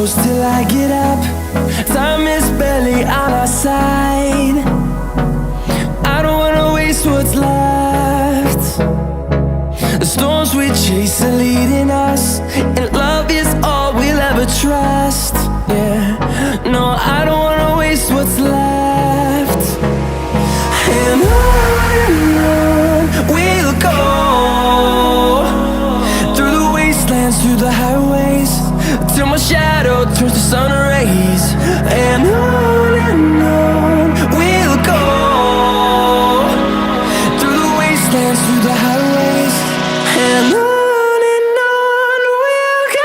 close till I get up. Time is barely on our side. I don't wanna waste what's left. The storms we chase are leading us, and love is all we'll ever trust. Yeah, no, I don't wanna waste what's left. And on we'll go, through the wastelands, through the highways, till my shadow turns to sun rays. And on we'll go, through the wastelands, through the highways, and on we'll go.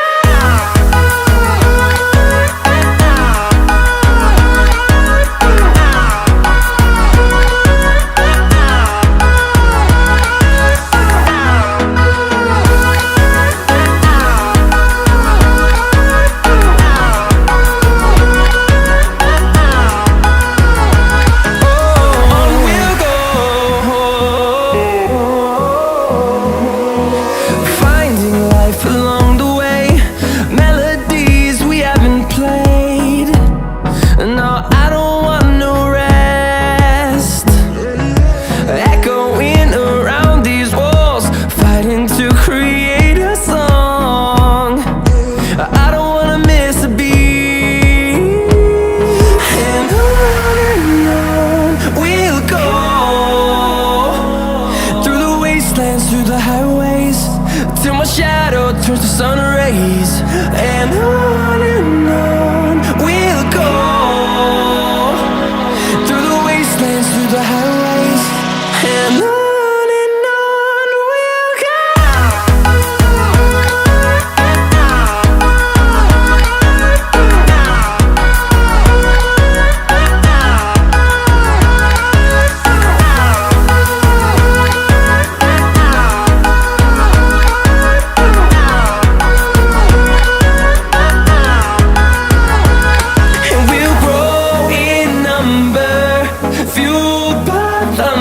Through the highways, till my shadow turns to sun rays. And on we'll go, through the wastelands, through the highways, and on we'll go.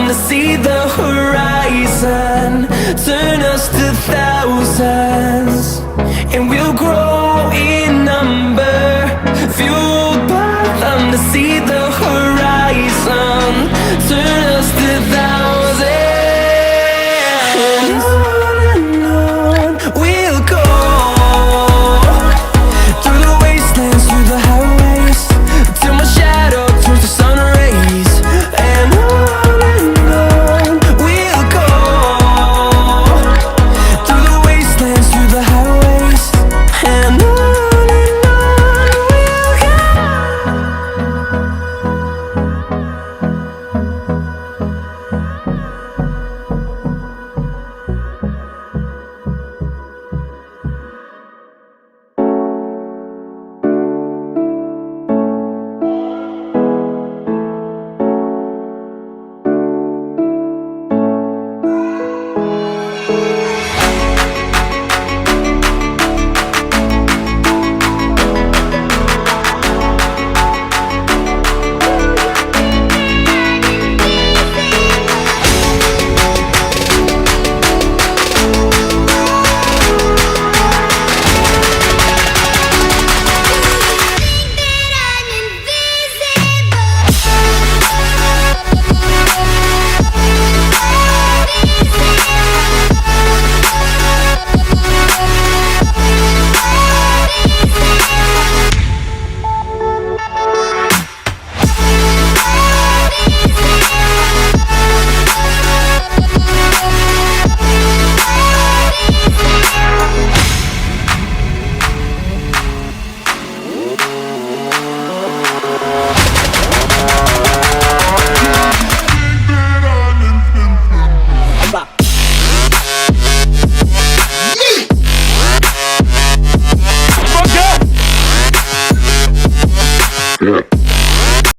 To see the horizon turn us to thousands, and we'll grow